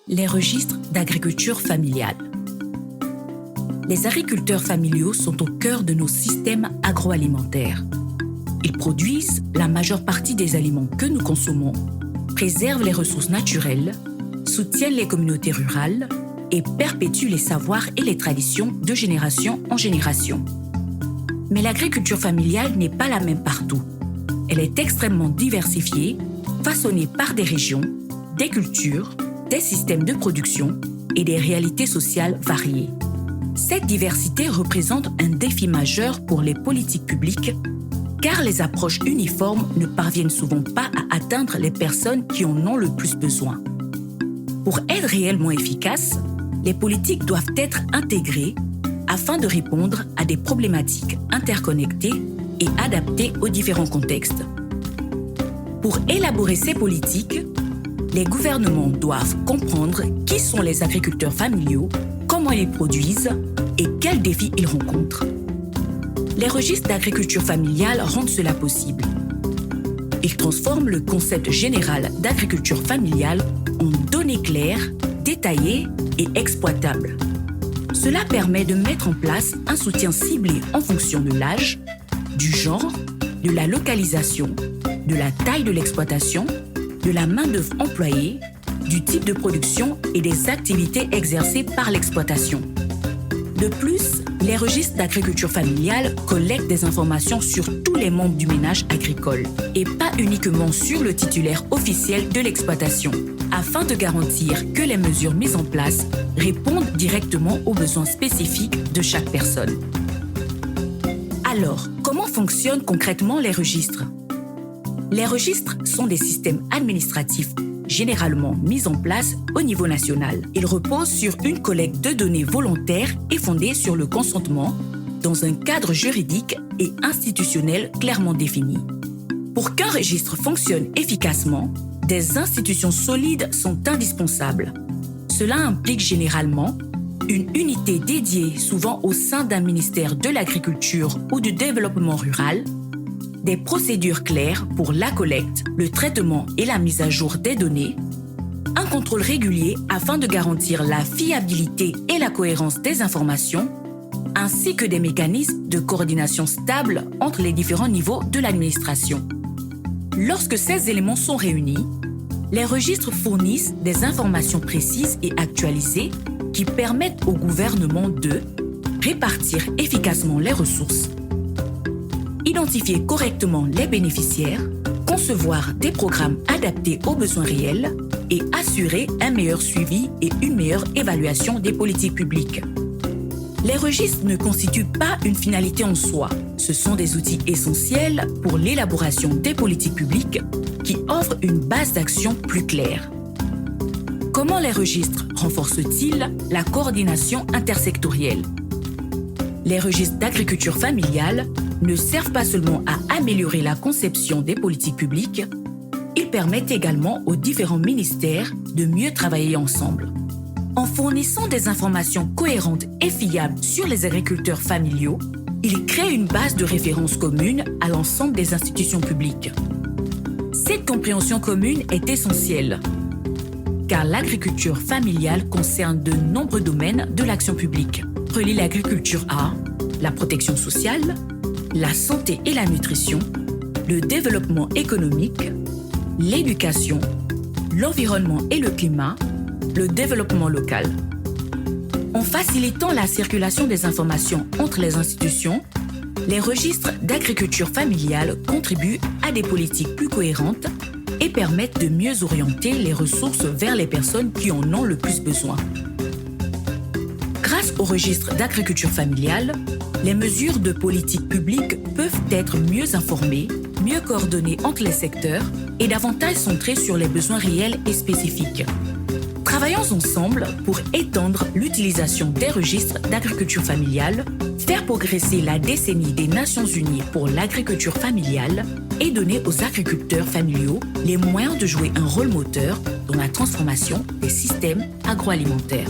Les registres d'agriculture familiale. Les agriculteurs familiaux sont au cœur de nos systèmes agroalimentaires. Ils produisent la majeure partie des aliments que nous consommons, préservent les ressources naturelles, soutiennent les communautés rurales et perpétuent les savoirs et les traditions de génération en génération. Mais l'agriculture familiale n'est pas la même partout. Elle est extrêmement diversifiée, façonnée par des régions, des cultures, des systèmes de production et des réalités sociales variées. Cette diversité représente un défi majeur pour les politiques publiques, car les approches uniformes ne parviennent souvent pas à atteindre les personnes qui en ont le plus besoin. Pour être réellement efficaces, les politiques doivent être intégrées afin de répondre à des problématiques interconnectées et adaptées aux différents contextes. Pour élaborer ces politiques, les gouvernements doivent comprendre qui sont les agriculteurs familiaux, comment ils produisent et quels défis ils rencontrent. Les registres d'agriculture familiale rendent cela possible. Ils transforment le concept général d'agriculture familiale en données claires, détaillées et exploitables. Cela permet de mettre en place un soutien ciblé en fonction de l'âge, du genre, de la localisation, de la taille de l'exploitation, de la main-d'œuvre employée, du type de production et des activités exercées par l'exploitation. De plus, les registres d'agriculture familiale collectent des informations sur tous les membres du ménage agricole et pas uniquement sur le titulaire officiel de l'exploitation, afin de garantir que les mesures mises en place répondent directement aux besoins spécifiques de chaque personne. Alors, comment fonctionnent concrètement les registres ? Les registres sont des systèmes administratifs généralement mis en place au niveau national. Ils reposent sur une collecte de données volontaire et fondée sur le consentement dans un cadre juridique et institutionnel clairement défini. Pour qu'un registre fonctionne efficacement, des institutions solides sont indispensables. Cela implique généralement une unité dédiée, souvent au sein d'un ministère de l'Agriculture ou du Développement rural, des procédures claires pour la collecte, le traitement et la mise à jour des données, un contrôle régulier afin de garantir la fiabilité et la cohérence des informations, ainsi que des mécanismes de coordination stables entre les différents niveaux de l'administration. Lorsque ces éléments sont réunis, les registres fournissent des informations précises et actualisées qui permettent au gouvernement de répartir efficacement les ressources, identifier correctement les bénéficiaires, concevoir des programmes adaptés aux besoins réels et assurer un meilleur suivi et une meilleure évaluation des politiques publiques. Les registres ne constituent pas une finalité en soi. Ce sont des outils essentiels pour l'élaboration des politiques publiques qui offrent une base d'action plus claire. Comment les registres renforcent-ils la coordination intersectorielle ? Les registres d'agriculture familiale ne servent pas seulement à améliorer la conception des politiques publiques, ils permettent également aux différents ministères de mieux travailler ensemble. En fournissant des informations cohérentes et fiables sur les agriculteurs familiaux, ils créent une base de référence commune à l'ensemble des institutions publiques. Cette compréhension commune est essentielle, car l'agriculture familiale concerne de nombreux domaines de l'action publique. Relie l'agriculture à la protection sociale, la santé et la nutrition, le développement économique, l'éducation, l'environnement et le climat, le développement local. En facilitant la circulation des informations entre les institutions, les registres d'agriculture familiale contribuent à des politiques plus cohérentes et permettent de mieux orienter les ressources vers les personnes qui en ont le plus besoin. Grâce au registre d'agriculture familiale, les mesures de politique publique peuvent être mieux informées, mieux coordonnées entre les secteurs et davantage centrées sur les besoins réels et spécifiques. Travaillons ensemble pour étendre l'utilisation des registres d'agriculture familiale, faire progresser la décennie des Nations Unies pour l'agriculture familiale et donner aux agriculteurs familiaux les moyens de jouer un rôle moteur dans la transformation des systèmes agroalimentaires.